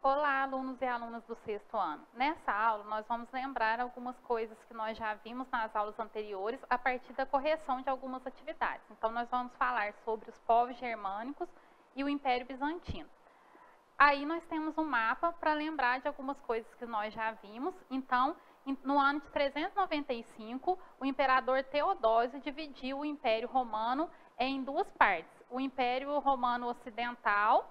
Olá, alunos e alunas do sexto ano. Nessa aula, nós vamos lembrar algumas coisas que nós já vimos nas aulas anteriores a partir da correção de algumas atividades. Então, nós vamos falar sobre os povos germânicos e o Império Bizantino. Aí, nós temos um mapa para lembrar de algumas coisas que nós já vimos. Então, no ano de 395, o imperador Teodósio dividiu o Império Romano em duas partes. O Império Romano Ocidental,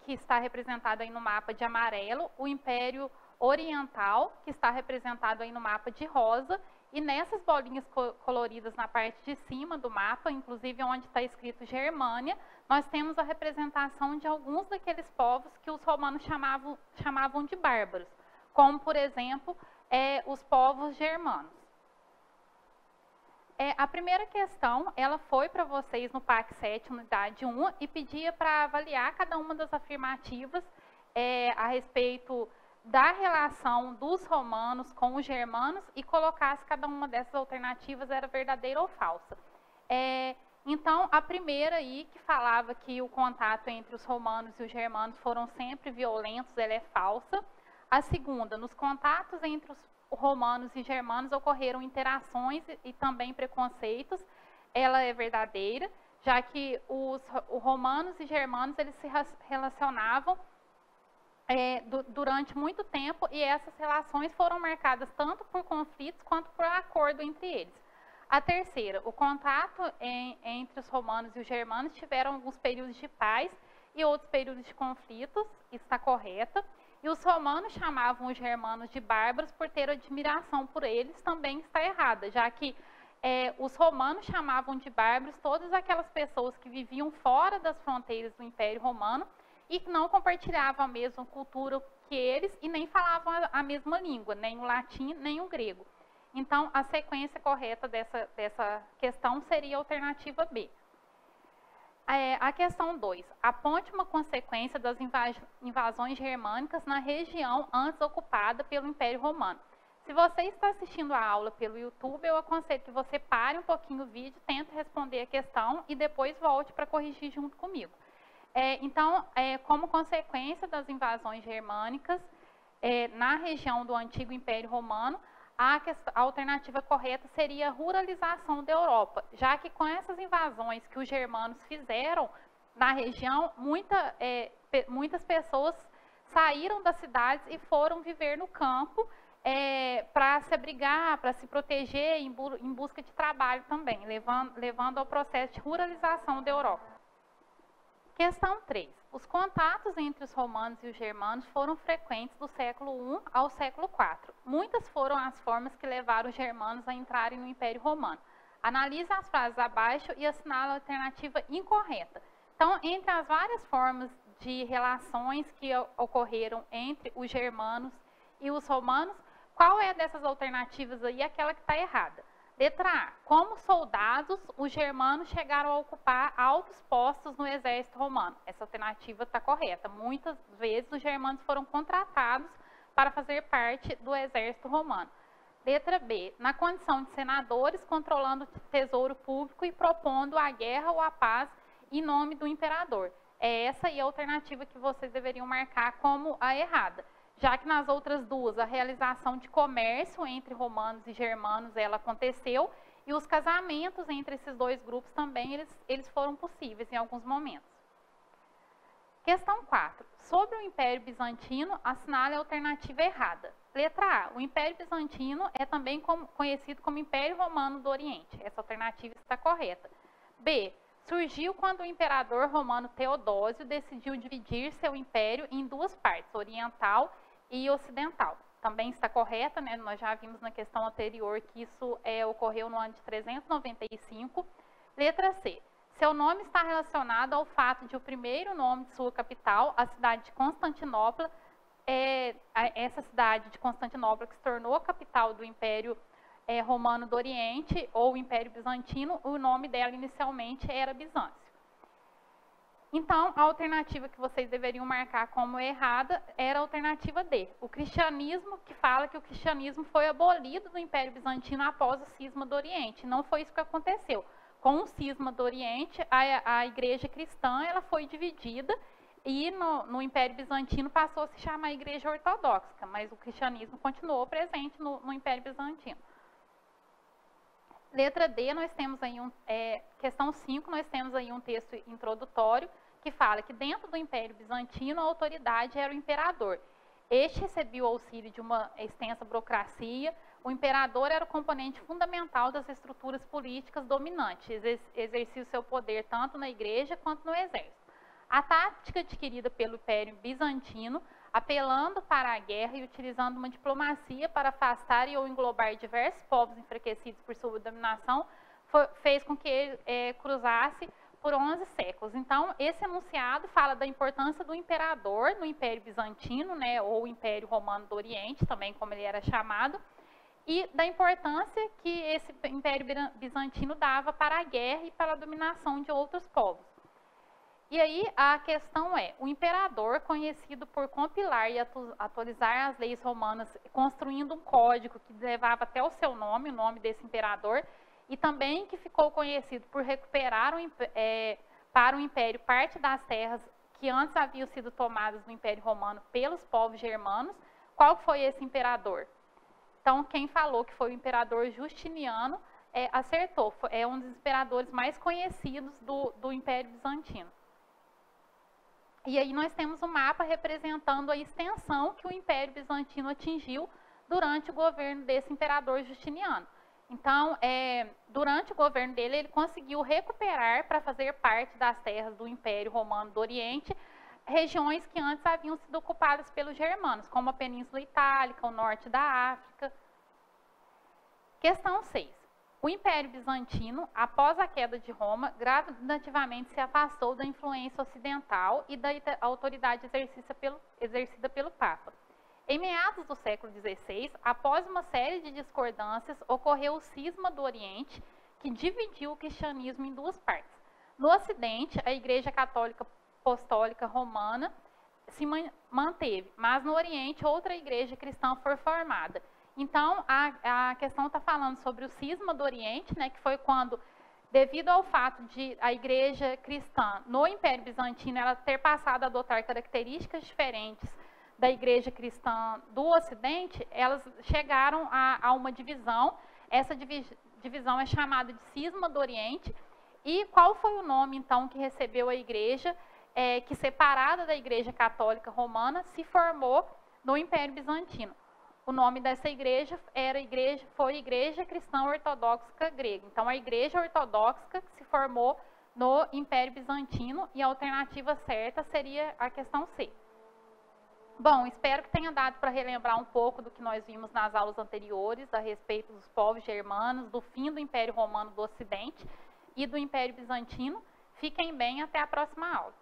que está representado aí no mapa de amarelo, o Império Oriental, que está representado aí no mapa de rosa, e nessas bolinhas coloridas na parte de cima do mapa, inclusive onde está escrito Germânia, nós temos a representação de alguns daqueles povos que os romanos chamavam de bárbaros, como, por exemplo, os povos germanos. A primeira questão, ela foi para vocês no PAC 7, unidade 1, e pedia para avaliar cada uma das afirmativas a respeito da relação dos romanos com os germanos e colocar se cada uma dessas alternativas era verdadeira ou falsa. Então, a primeira aí, que falava que o contato entre os romanos e os germanos foram sempre violentos, ela é falsa. A segunda, nos contatos entre os romanos e germanos ocorreram interações e também preconceitos, ela é verdadeira, já que os romanos e germanos eles se relacionavam durante muito tempo e essas relações foram marcadas tanto por conflitos quanto por acordo entre eles. A terceira, o contato entre os romanos e os germanos tiveram alguns períodos de paz e outros períodos de conflitos, isso está correta. E os romanos chamavam os germanos de bárbaros por ter admiração por eles, também está errada, já que os romanos chamavam de bárbaros todas aquelas pessoas que viviam fora das fronteiras do Império Romano e que não compartilhavam a mesma cultura que eles e nem falavam a mesma língua, nem o latim, nem o grego. Então, a sequência correta dessa questão seria a alternativa B. A questão 2. Aponte uma consequência das invasões germânicas na região antes ocupada pelo Império Romano. Se você está assistindo a aula pelo YouTube, eu aconselho que você pare um pouquinho o vídeo, tente responder a questão e depois volte para corrigir junto comigo. Então, como consequência das invasões germânicas na região do antigo Império Romano, a alternativa correta seria a ruralização da Europa, já que com essas invasões que os germanos fizeram na região, muitas pessoas saíram das cidades e foram viver no campo para se abrigar, para se proteger, em busca de trabalho também, levando ao processo de ruralização da Europa. Questão 3. Os contatos entre os romanos e os germanos foram frequentes do século I ao século IV. Muitas foram as formas que levaram os germanos a entrarem no Império Romano. Analise as frases abaixo e assinale a alternativa incorreta. Então, entre as várias formas de relações que ocorreram entre os germanos e os romanos, qual é dessas alternativas aí aquela que está errada? Letra A. Como soldados, os germanos chegaram a ocupar altos postos no exército romano. Essa alternativa está correta. Muitas vezes os germanos foram contratados para fazer parte do exército romano. Letra B. Na condição de senadores, controlando o tesouro público e propondo a guerra ou a paz em nome do imperador. É essa aí a alternativa que vocês deveriam marcar como a errada. Já que nas outras duas, a realização de comércio entre romanos e germanos, ela aconteceu, e os casamentos entre esses dois grupos também, eles foram possíveis em alguns momentos. Questão 4. Sobre o Império Bizantino, assinale a alternativa errada. Letra A. O Império Bizantino é também conhecido como Império Romano do Oriente. Essa alternativa está correta. B. Surgiu quando o imperador romano Teodósio decidiu dividir seu império em duas partes, oriental e ocidental. Também está correta, né? Nós já vimos na questão anterior que isso ocorreu no ano de 395. Letra C. Seu nome está relacionado ao fato de o primeiro nome de sua capital, a cidade de Constantinopla, essa cidade de Constantinopla que se tornou a capital do Império Romano do Oriente, ou Império Bizantino, o nome dela inicialmente era Bizâncio. Então, a alternativa que vocês deveriam marcar como errada era a alternativa D. O cristianismo, que fala que o cristianismo foi abolido do Império Bizantino após o cisma do Oriente. Não foi isso que aconteceu. Com o cisma do Oriente, a igreja cristã ela foi dividida e no Império Bizantino passou a se chamar Igreja Ortodoxa, mas o cristianismo continuou presente no Império Bizantino. Letra D, nós temos aí questão 5, nós temos aí um texto introdutório que fala que dentro do Império Bizantino a autoridade era o imperador. Este recebia o auxílio de uma extensa burocracia. O imperador era o componente fundamental das estruturas políticas dominantes, exercia o seu poder tanto na igreja quanto no exército. A tática adquirida pelo Império Bizantino, apelando para a guerra e utilizando uma diplomacia para afastar ou englobar diversos povos enfraquecidos por sua dominação, fez com que ele cruzasse por 11 séculos. Então, esse enunciado fala da importância do imperador no Império Bizantino, né, ou Império Romano do Oriente, também como ele era chamado, e da importância que esse Império Bizantino dava para a guerra e para a dominação de outros povos. E aí a questão é, o imperador, conhecido por compilar e atualizar as leis romanas, construindo um código que levava até o seu nome, o nome desse imperador, e também que ficou conhecido por recuperar para o Império parte das terras que antes haviam sido tomadas no Império Romano pelos povos germanos. Qual foi esse imperador? Então, quem falou que foi o imperador Justiniano acertou. É um dos imperadores mais conhecidos do Império Bizantino. E aí nós temos um mapa representando a extensão que o Império Bizantino atingiu durante o governo desse imperador Justiniano. Então, durante o governo dele, ele conseguiu recuperar para fazer parte das terras do Império Romano do Oriente, regiões que antes haviam sido ocupadas pelos germanos, como a Península Itálica, o norte da África. Questão 6. O Império Bizantino, após a queda de Roma, gradativamente se afastou da influência ocidental e da autoridade exercida pelo Papa. Em meados do século XVI, após uma série de discordâncias, ocorreu o cisma do Oriente, que dividiu o cristianismo em duas partes. No Ocidente, a Igreja Católica Apostólica Romana se manteve, mas no Oriente outra igreja cristã foi formada. Então, a questão está falando sobre o cisma do Oriente, né, que foi quando, devido ao fato de a igreja cristã no Império Bizantino ela ter passado a adotar características diferentes da igreja cristã do Ocidente, elas chegaram a uma divisão. Essa divisão é chamada de cisma do Oriente. E qual foi o nome, então, que recebeu a igreja, que separada da Igreja Católica Romana, se formou no Império Bizantino? O nome dessa igreja foi Igreja Cristã Ortodoxa Grega. Então, a Igreja Ortodoxa que se formou no Império Bizantino, e a alternativa certa seria a questão C. Bom, espero que tenha dado para relembrar um pouco do que nós vimos nas aulas anteriores, a respeito dos povos germanos, do fim do Império Romano do Ocidente e do Império Bizantino. Fiquem bem, até a próxima aula.